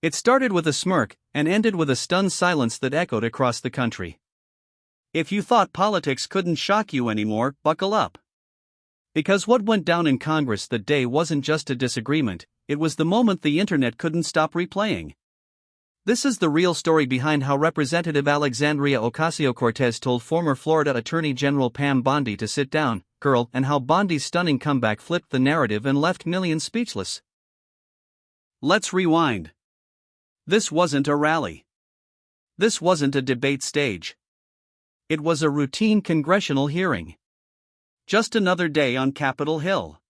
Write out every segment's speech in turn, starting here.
It started with a smirk and ended with a stunned silence that echoed across the country. If you thought politics couldn't shock you anymore, buckle up. Because what went down in Congress that day wasn't just a disagreement, it was the moment the internet couldn't stop replaying. This is the real story behind how Representative Alexandria Ocasio-Cortez told former Florida Attorney General Pam Bondi to sit down, girl, and how Bondi's stunning comeback flipped the narrative and left millions speechless. Let's rewind. This wasn't a rally. This wasn't a debate stage. It was a routine congressional hearing. Just another day on Capitol Hill.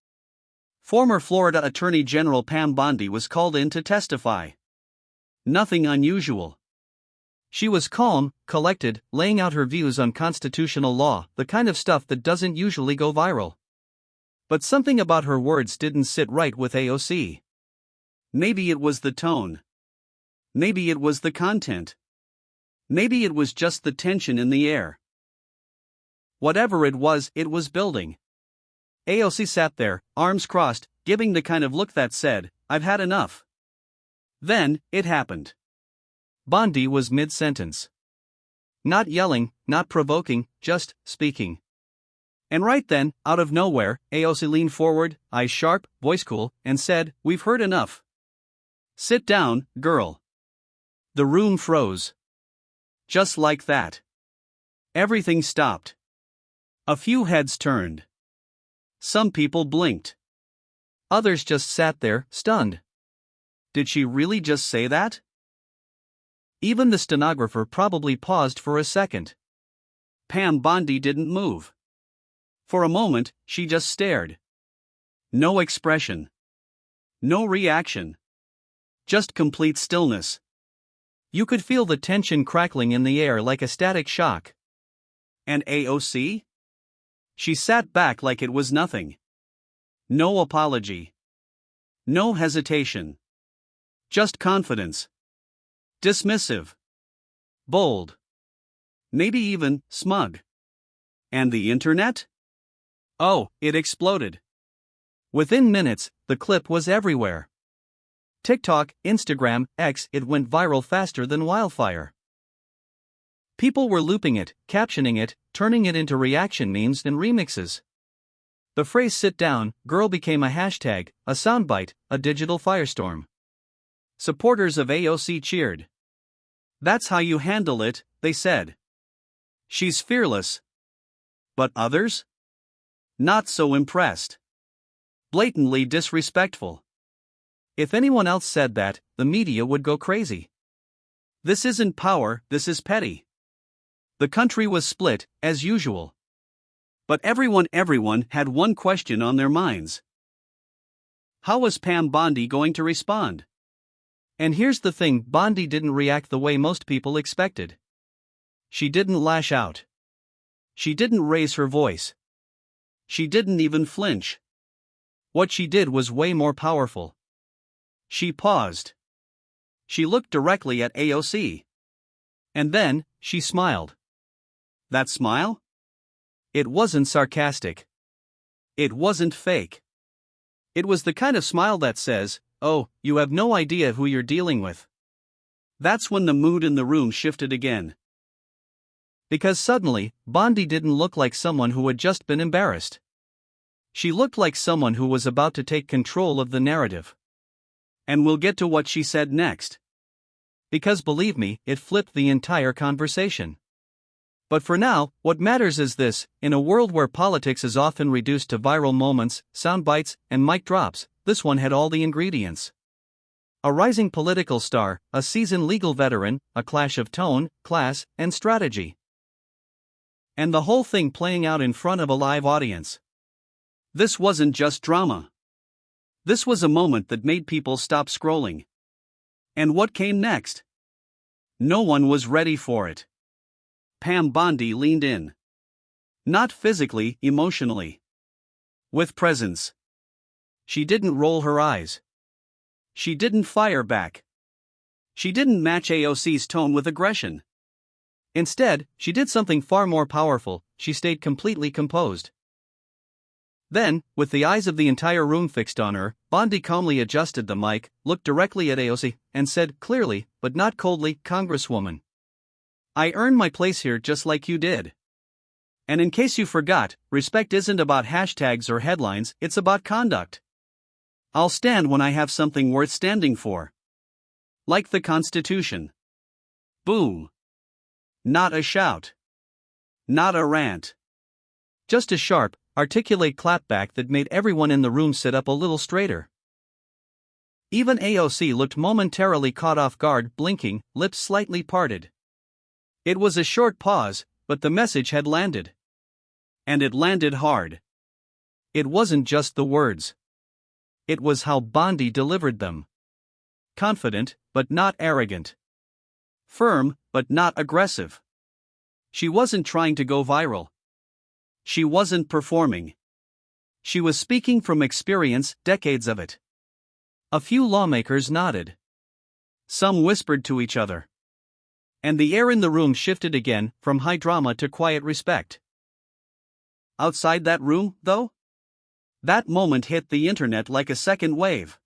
Former Florida Attorney General Pam Bondi was called in to testify. Nothing unusual. She was calm, collected, laying out her views on constitutional law, the kind of stuff that doesn't usually go viral. But something about her words didn't sit right with AOC. Maybe it was the tone. Maybe it was the content. Maybe it was just the tension in the air. Whatever it was building. AOC sat there, arms crossed, giving the kind of look that said, "I've had enough." Then, it happened. Bondi was mid-sentence. Not yelling, not provoking, just speaking. And right then, out of nowhere, AOC leaned forward, eyes sharp, voice cool, and said, "We've heard enough. Sit down, girl." The room froze. Just like that. Everything stopped. A few heads turned. Some people blinked. Others just sat there, stunned. Did she really just say that? Even the stenographer probably paused for a second. Pam Bondi didn't move. For a moment, she just stared. No expression. No reaction. Just complete stillness. You could feel the tension crackling in the air like a static shock. And AOC? She sat back like it was nothing. No apology. No hesitation. Just confidence. Dismissive. Bold. Maybe even smug. And the internet? Oh, it exploded. Within minutes, the clip was everywhere. TikTok, Instagram, X, it went viral faster than wildfire. People were looping it, captioning it, turning it into reaction memes and remixes. The phrase "sit down, girl" became a hashtag, a soundbite, a digital firestorm. Supporters of AOC cheered. "That's how you handle it," they said. "She's fearless." But others? Not so impressed. Blatantly disrespectful. If anyone else said that, the media would go crazy. This isn't power, this is petty. The country was split, as usual. But everyone had one question on their minds. How was Pam Bondi going to respond? And here's the thing, Bondi didn't react the way most people expected. She didn't lash out. She didn't raise her voice. She didn't even flinch. What she did was way more powerful. She paused. She looked directly at AOC. And then, she smiled. That smile? It wasn't sarcastic. It wasn't fake. It was the kind of smile that says, "Oh, you have no idea who you're dealing with." That's when the mood in the room shifted again. Because suddenly, Bondi didn't look like someone who had just been embarrassed. She looked like someone who was about to take control of the narrative. And we'll get to what she said next. Because believe me, it flipped the entire conversation. But for now, what matters is this: in a world where politics is often reduced to viral moments, sound bites, and mic drops, this one had all the ingredients. A rising political star, a seasoned legal veteran, a clash of tone, class, and strategy. And the whole thing playing out in front of a live audience. This wasn't just drama. This was a moment that made people stop scrolling. And what came next? No one was ready for it. Pam Bondi leaned in. Not physically, emotionally. With presence. She didn't roll her eyes. She didn't fire back. She didn't match AOC's tone with aggression. Instead, she did something far more powerful: she stayed completely composed. Then, with the eyes of the entire room fixed on her, Bondi calmly adjusted the mic, looked directly at AOC, and said clearly, but not coldly, "Congresswoman, I earned my place here just like you did. And in case you forgot, respect isn't about hashtags or headlines, it's about conduct. I'll stand when I have something worth standing for. Like the Constitution." Boom. Not a shout. Not a rant. Just a sharp, articulate clapback that made everyone in the room sit up a little straighter. Even AOC looked momentarily caught off guard, blinking, lips slightly parted. It was a short pause, but the message had landed. And it landed hard. It wasn't just the words. It was how Bondi delivered them. Confident, but not arrogant. Firm, but not aggressive. She wasn't trying to go viral. She wasn't performing. She was speaking from experience, decades of it. A few lawmakers nodded. Some whispered to each other. And the air in the room shifted again, from high drama to quiet respect. Outside that room, though? That moment hit the internet like a second wave.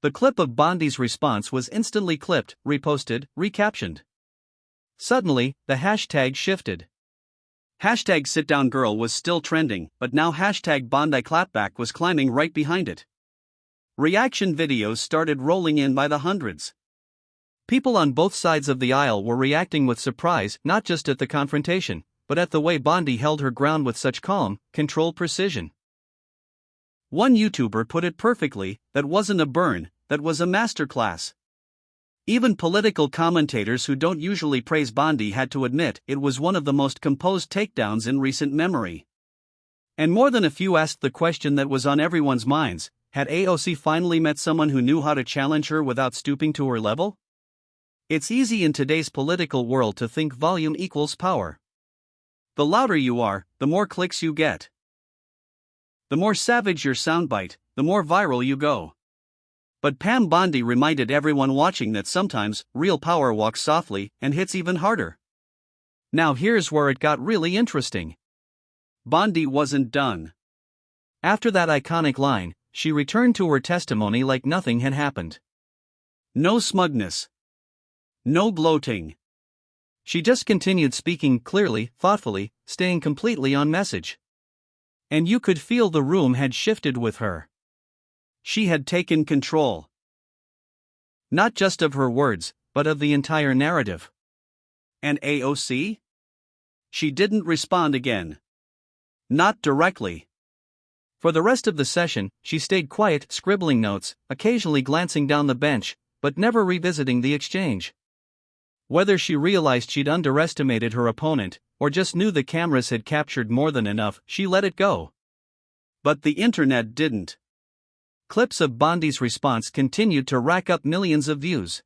The clip of Bondi's response was instantly clipped, reposted, recaptioned. Suddenly, the hashtag shifted. Hashtag #SitDownGirl was still trending, but now hashtag Bondi clapback was climbing right behind it. Reaction videos started rolling in by the hundreds. People on both sides of the aisle were reacting with surprise, not just at the confrontation, but at the way Bondi held her ground with such calm, controlled precision. One YouTuber put it perfectly, that wasn't a burn, that was a masterclass. Even political commentators who don't usually praise Bondi had to admit it was one of the most composed takedowns in recent memory. And more than a few asked the question that was on everyone's minds: had AOC finally met someone who knew how to challenge her without stooping to her level? It's easy in today's political world to think volume equals power. The louder you are, the more clicks you get. The more savage your soundbite, the more viral you go. But Pam Bondi reminded everyone watching that sometimes, real power walks softly and hits even harder. Now here's where it got really interesting. Bondi wasn't done. After that iconic line, she returned to her testimony like nothing had happened. No smugness. No gloating. She just continued speaking clearly, thoughtfully, staying completely on message. And you could feel the room had shifted with her. She had taken control. Not just of her words, but of the entire narrative. And AOC? She didn't respond again. Not directly. For the rest of the session, she stayed quiet, scribbling notes, occasionally glancing down the bench, but never revisiting the exchange. Whether she realized she'd underestimated her opponent, or just knew the cameras had captured more than enough, she let it go. But the internet didn't. Clips of Bondi's response continued to rack up millions of views.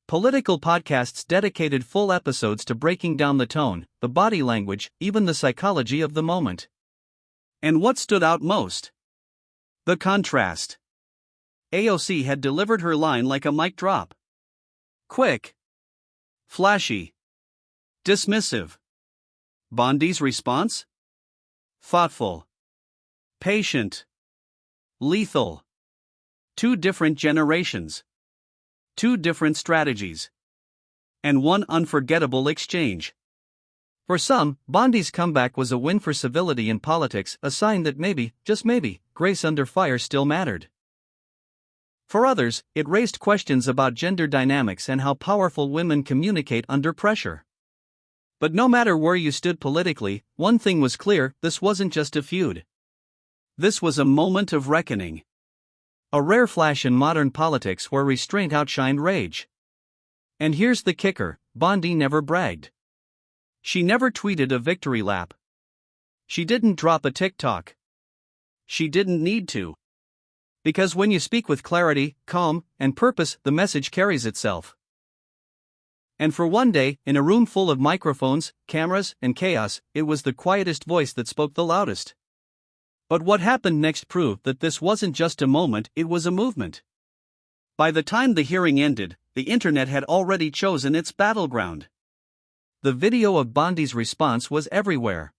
Political podcasts dedicated full episodes to breaking down the tone, the body language, even the psychology of the moment. And what stood out most? The contrast. AOC had delivered her line like a mic drop. Quick. Flashy. Dismissive. Bondi's response? Thoughtful. Patient. Lethal. Two different generations. Two different strategies. And one unforgettable exchange. For some, Bondi's comeback was a win for civility in politics, a sign that maybe, just maybe, grace under fire still mattered. For others, it raised questions about gender dynamics and how powerful women communicate under pressure. But no matter where you stood politically, one thing was clear: this wasn't just a feud. This was a moment of reckoning. A rare flash in modern politics where restraint outshined rage. And here's the kicker: Bondi never bragged. She never tweeted a victory lap. She didn't drop a TikTok. She didn't need to. Because when you speak with clarity, calm, and purpose, the message carries itself. And for one day, in a room full of microphones, cameras, and chaos, it was the quietest voice that spoke the loudest. But what happened next proved that this wasn't just a moment, it was a movement. By the time the hearing ended, the internet had already chosen its battleground. The video of Bondi's response was everywhere.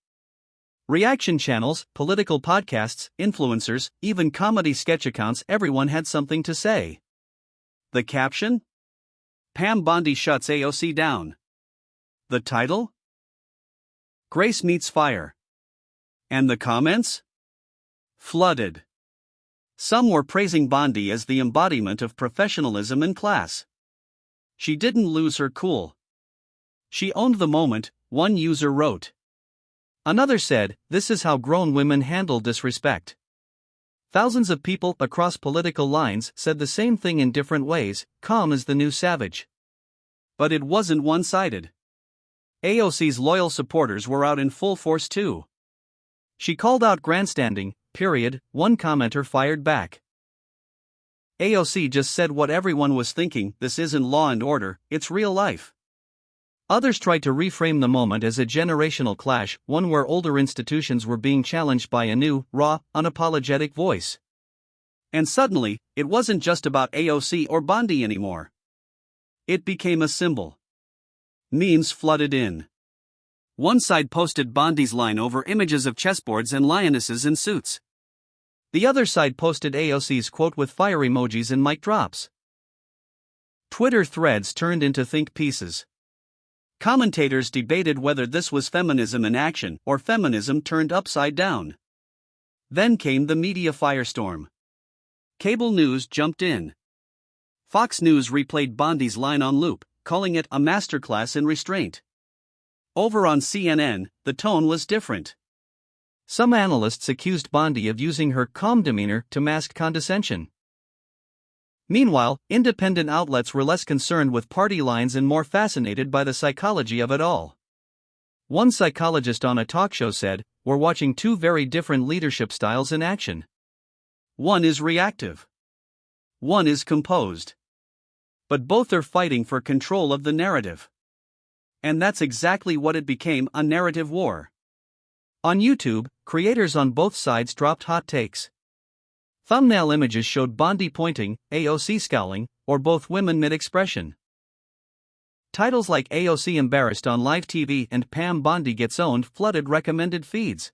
Reaction channels, political podcasts, influencers, even comedy sketch accounts, everyone had something to say. The caption? Pam Bondi shuts AOC down. The title? Grace meets fire. And the comments? Flooded. Some were praising Bondi as the embodiment of professionalism and class. She didn't lose her cool. She owned the moment, one user wrote. Another said, "This is how grown women handle disrespect." Thousands of people across political lines said the same thing in different ways. Calm is the new savage. But it wasn't one-sided. AOC's loyal supporters were out in full force too. She called out grandstanding, period, one commenter fired back. AOC just said what everyone was thinking, this isn't law and order, it's real life. Others tried to reframe the moment as a generational clash, one where older institutions were being challenged by a new, raw, unapologetic voice. And suddenly, it wasn't just about AOC or Bondi anymore. It became a symbol. Memes flooded in. One side posted Bondi's line over images of chessboards and lionesses in suits. The other side posted AOC's quote with fire emojis and mic drops. Twitter threads turned into think pieces. Commentators debated whether this was feminism in action or feminism turned upside down. Then came the media firestorm. Cable news jumped in. Fox News replayed Bondi's line on loop, calling it a masterclass in restraint. Over on CNN, the tone was different. Some analysts accused Bondi of using her calm demeanor to mask condescension. Meanwhile, independent outlets were less concerned with party lines and more fascinated by the psychology of it all. One psychologist on a talk show said, "We're watching two very different leadership styles in action. One is reactive. One is composed. But both are fighting for control of the narrative." And that's exactly what it became, a narrative war. On YouTube, creators on both sides dropped hot takes. Thumbnail images showed Bondi pointing, AOC scowling, or both women mid-expression. Titles like AOC embarrassed on live TV and Pam Bondi gets owned flooded recommended feeds.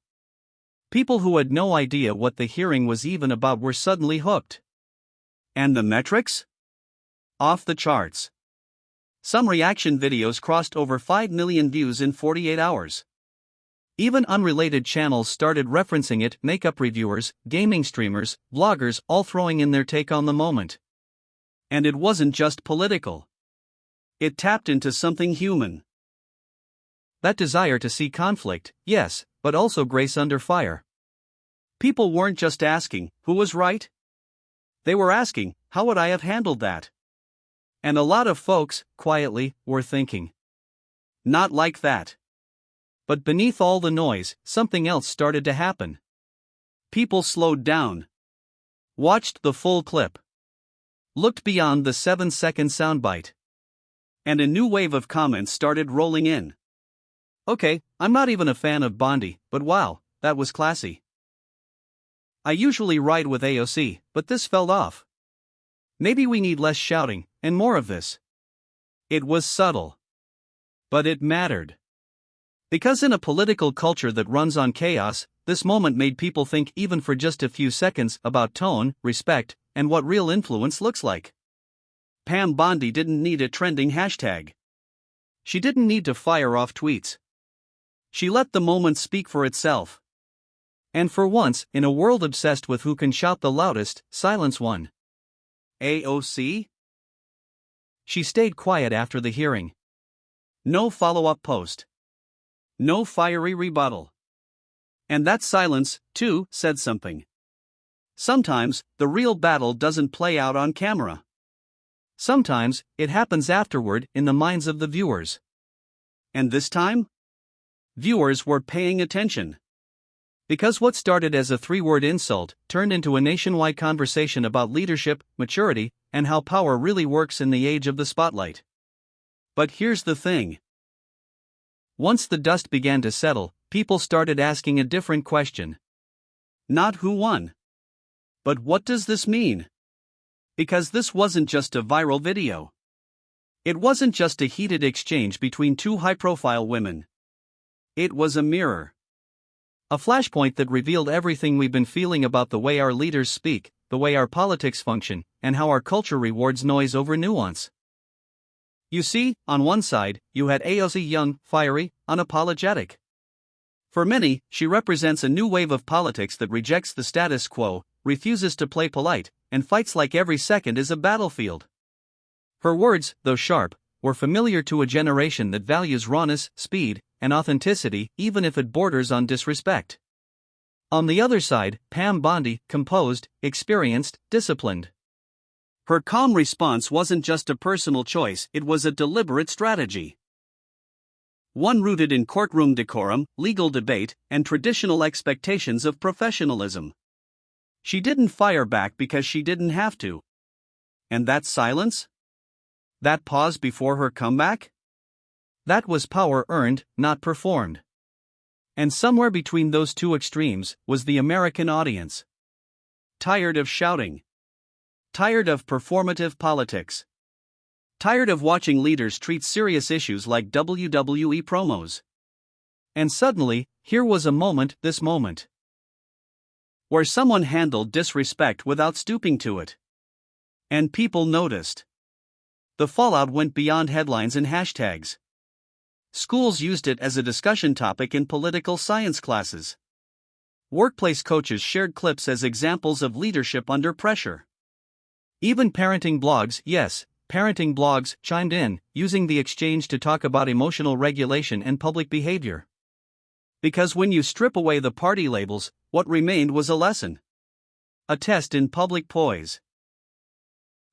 People who had no idea what the hearing was even about were suddenly hooked. And the metrics? Off the charts. Some reaction videos crossed over 5 million views in 48 hours. Even unrelated channels started referencing it, makeup reviewers, gaming streamers, vloggers, all throwing in their take on the moment. And it wasn't just political. It tapped into something human. That desire to see conflict, yes, but also grace under fire. People weren't just asking, who was right? They were asking, how would I have handled that? And a lot of folks, quietly, were thinking, not like that. But beneath all the noise, something else started to happen. People slowed down. Watched the full clip. Looked beyond the 7-second soundbite. And a new wave of comments started rolling in. Okay, I'm not even a fan of Bondi, but wow, that was classy. I usually ride with AOC, but this fell off. Maybe we need less shouting, and more of this. It was subtle. But it mattered. Because in a political culture that runs on chaos, this moment made people think even for just a few seconds about tone, respect, and what real influence looks like. Pam Bondi didn't need a trending hashtag. She didn't need to fire off tweets. She let the moment speak for itself. And for once, in a world obsessed with who can shout the loudest, silence won. AOC? She stayed quiet after the hearing. No follow-up post. No fiery rebuttal. And that silence, too, said something. Sometimes, the real battle doesn't play out on camera. Sometimes, it happens afterward in the minds of the viewers. And this time? Viewers were paying attention. Because what started as a 3-word insult turned into a nationwide conversation about leadership, maturity, and how power really works in the age of the spotlight. But here's the thing. Once the dust began to settle, people started asking a different question. Not who won. But what does this mean? Because this wasn't just a viral video. It wasn't just a heated exchange between two high-profile women. It was a mirror. A flashpoint that revealed everything we've been feeling about the way our leaders speak, the way our politics function, and how our culture rewards noise over nuance. You see, on one side, you had AOC, young, fiery, unapologetic. For many, she represents a new wave of politics that rejects the status quo, refuses to play polite, and fights like every second is a battlefield. Her words, though sharp, were familiar to a generation that values rawness, speed, and authenticity, even if it borders on disrespect. On the other side, Pam Bondi, composed, experienced, disciplined. Her calm response wasn't just a personal choice, it was a deliberate strategy. One rooted in courtroom decorum, legal debate, and traditional expectations of professionalism. She didn't fire back because she didn't have to. And that silence? That pause before her comeback? That was power earned, not performed. And somewhere between those two extremes was the American audience. Tired of shouting. Tired of performative politics. Tired of watching leaders treat serious issues like WWE promos. And suddenly, here was this moment, where someone handled disrespect without stooping to it. And people noticed. The fallout went beyond headlines and hashtags. Schools used it as a discussion topic in political science classes. Workplace coaches shared clips as examples of leadership under pressure. Even parenting blogs, yes, parenting blogs, chimed in, using the exchange to talk about emotional regulation and public behavior. Because when you strip away the party labels, what remained was a lesson. A test in public poise.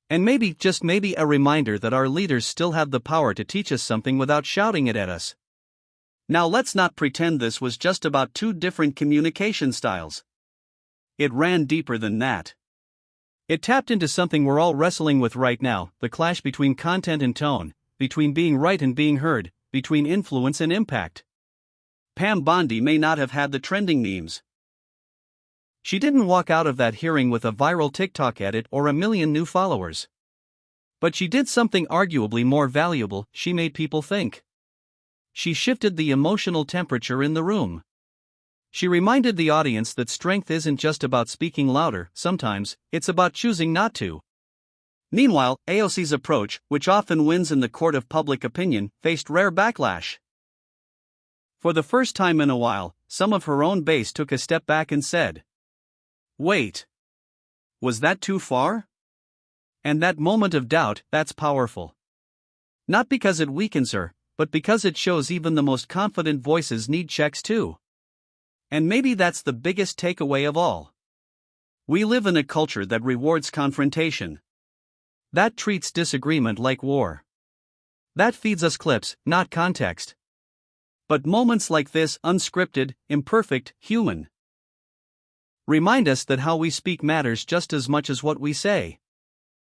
And maybe, just maybe, a reminder that our leaders still have the power to teach us something without shouting it at us. Now let's not pretend this was just about two different communication styles. It ran deeper than that. It tapped into something we're all wrestling with right now, the clash between content and tone, between being right and being heard, between influence and impact. Pam Bondi may not have had the trending memes. She didn't walk out of that hearing with a viral TikTok edit or a million new followers. But she did something arguably more valuable, she made people think. She shifted the emotional temperature in the room. She reminded the audience that strength isn't just about speaking louder, sometimes, it's about choosing not to. Meanwhile, AOC's approach, which often wins in the court of public opinion, faced rare backlash. For the first time in a while, some of her own base took a step back and said, "Wait. Was that too far?" And that moment of doubt, that's powerful. Not because it weakens her, but because it shows even the most confident voices need checks too. And maybe that's the biggest takeaway of all. We live in a culture that rewards confrontation. That treats disagreement like war. That feeds us clips, not context. But moments like this, unscripted, imperfect, human, remind us that how we speak matters just as much as what we say.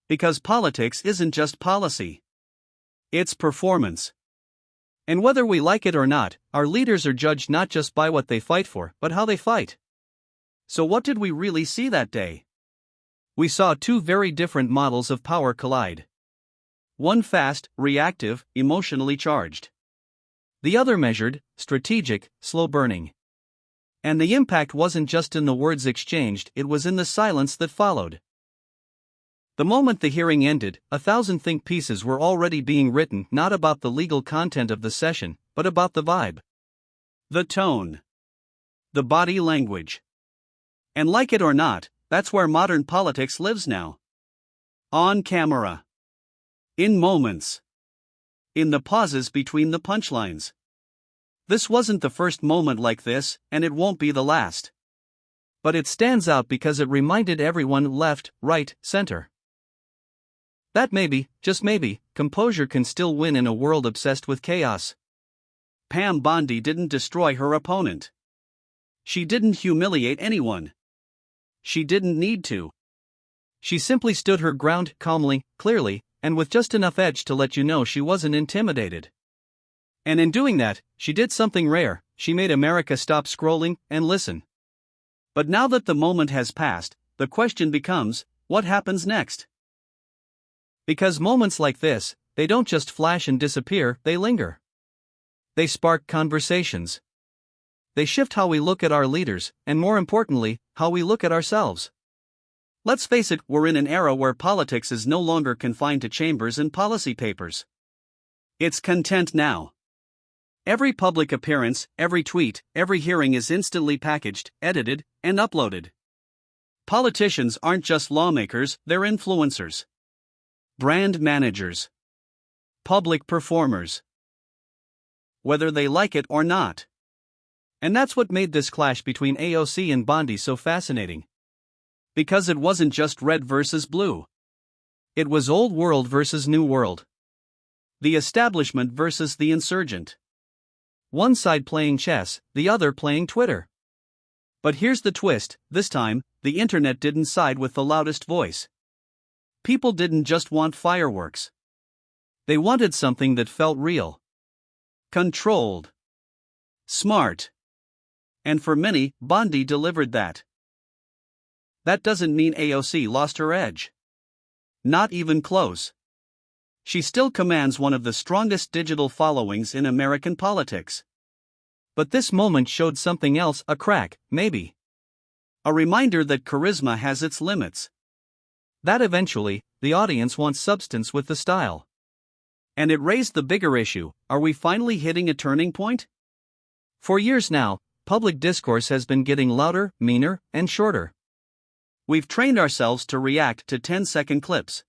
Because politics isn't just policy. It's performance. And whether we like it or not, our leaders are judged not just by what they fight for, but how they fight. So what did we really see that day? We saw two very different models of power collide. One fast, reactive, emotionally charged. The other measured, strategic, slow-burning. And the impact wasn't just in the words exchanged, it was in the silence that followed. The moment the hearing ended, 1,000 think pieces were already being written, not about the legal content of the session, but about the vibe. The tone. The body language. And like it or not, that's where modern politics lives now. On camera. In moments. In the pauses between the punchlines. This wasn't the first moment like this, and it won't be the last. But it stands out because it reminded everyone left, right, center. That maybe, just maybe, composure can still win in a world obsessed with chaos. Pam Bondi didn't destroy her opponent. She didn't humiliate anyone. She didn't need to. She simply stood her ground calmly, clearly, and with just enough edge to let you know she wasn't intimidated. And in doing that, she did something rare, she made America stop scrolling and listen. But now that the moment has passed, the question becomes, what happens next? Because moments like this, they don't just flash and disappear, they linger. They spark conversations. they shift how we look at our leaders, and more importantly, how we look at ourselves. Let's face it, we're in an era where politics is no longer confined to chambers and policy papers. It's content now. Every public appearance, every tweet, every hearing is instantly packaged, edited, and uploaded. Politicians aren't just lawmakers, they're influencers, brand managers, public performers, whether they like it or not. And that's what made this clash between AOC and Bondi so fascinating. Because it wasn't just red versus blue. It was old world versus new world. The establishment versus the insurgent. One side playing chess, the other playing Twitter. But here's the twist, this time, the internet didn't side with the loudest voice. People didn't just want fireworks. They wanted something that felt real. Controlled. Smart. And for many, Bondi delivered that. That doesn't mean AOC lost her edge. Not even close. She still commands one of the strongest digital followings in American politics. But this moment showed something else, a crack, maybe. A reminder that charisma has its limits. That eventually, the audience wants substance with the style. And it raised the bigger issue, are we finally hitting a turning point? For years now, public discourse has been getting louder, meaner, and shorter. We've trained ourselves to react to 10-second clips.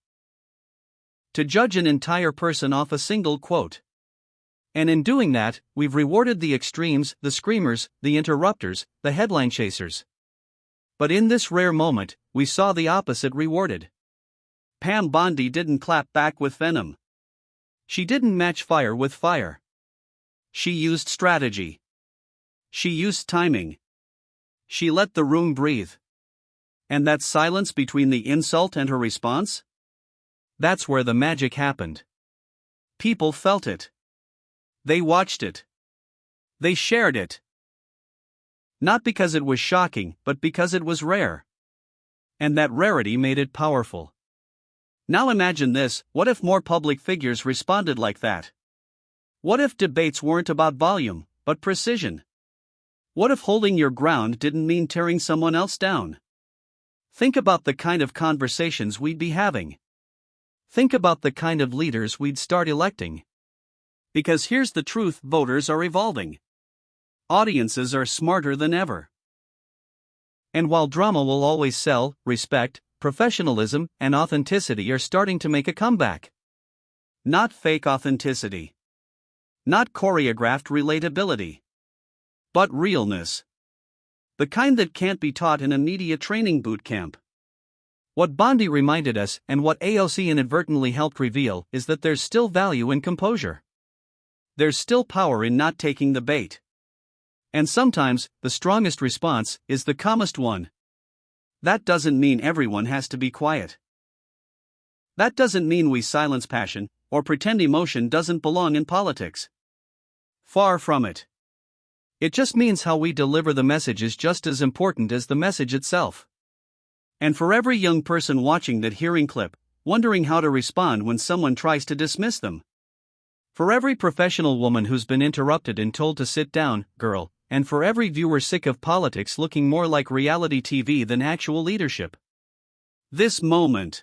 To judge an entire person off a single quote. And in doing that, we've rewarded the extremes, the screamers, the interrupters, the headline chasers. But in this rare moment, we saw the opposite rewarded. Pam Bondi didn't clap back with venom. She didn't match fire with fire. She used strategy. She used timing. She let the room breathe. And that silence between the insult and her response? That's where the magic happened. People felt it. They watched it. They shared it. Not because it was shocking, but because it was rare. And that rarity made it powerful. Now imagine this, what if more public figures responded like that? What if debates weren't about volume, but precision? What if holding your ground didn't mean tearing someone else down? Think about the kind of conversations we'd be having. Think about the kind of leaders we'd start electing. Because here's the truth, voters are evolving. Audiences are smarter than ever. And while drama will always sell, respect, professionalism, and authenticity are starting to make a comeback. Not fake authenticity. Not choreographed relatability. But realness. The kind that can't be taught in a media training boot camp. What Bondi reminded us, and what AOC inadvertently helped reveal, is that there's still value in composure. There's still power in not taking the bait. And sometimes, the strongest response is the calmest one. That doesn't mean everyone has to be quiet. That doesn't mean we silence passion, or pretend emotion doesn't belong in politics. Far from it. It just means how we deliver the message is just as important as the message itself. And for every young person watching that hearing clip, wondering how to respond when someone tries to dismiss them. For every professional woman who's been interrupted and told to sit down, girl, and for every viewer sick of politics looking more like reality TV than actual leadership. This moment.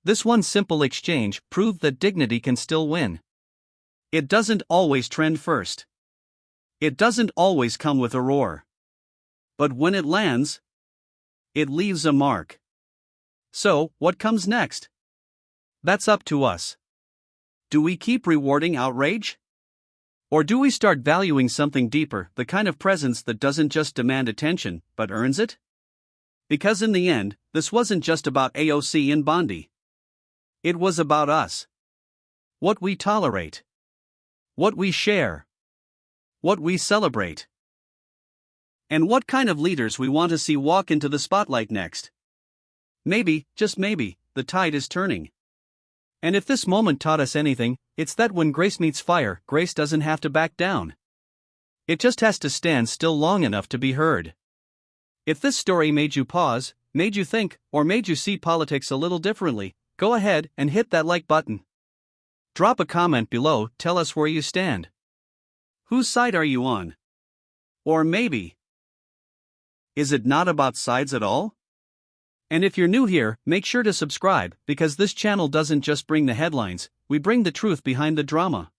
This one simple exchange proved that dignity can still win. It doesn't always trend first. It doesn't always come with a roar. But when it lands, it leaves a mark. So, what comes next? That's up to us. Do we keep rewarding outrage? Or do we start valuing something deeper, the kind of presence that doesn't just demand attention, but earns it? Because in the end, this wasn't just about AOC and Bondi. It was about us. What we tolerate. What we share. What we celebrate. And what kind of leaders we want to see walk into the spotlight next. Maybe, just maybe, the tide is turning. And if this moment taught us anything, it's that when grace meets fire, grace doesn't have to back down. It just has to stand still long enough to be heard. If this story made you pause, made you think, or made you see politics a little differently, go ahead and hit that like button. Drop a comment below, tell us where you stand. Whose side are you on? Or maybe, is it not about sides at all? And if you're new here, make sure to subscribe, because this channel doesn't just bring the headlines, we bring the truth behind the drama.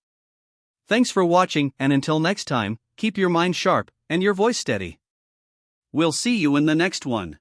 Thanks for watching, and until next time, keep your mind sharp and your voice steady. We'll see you in the next one.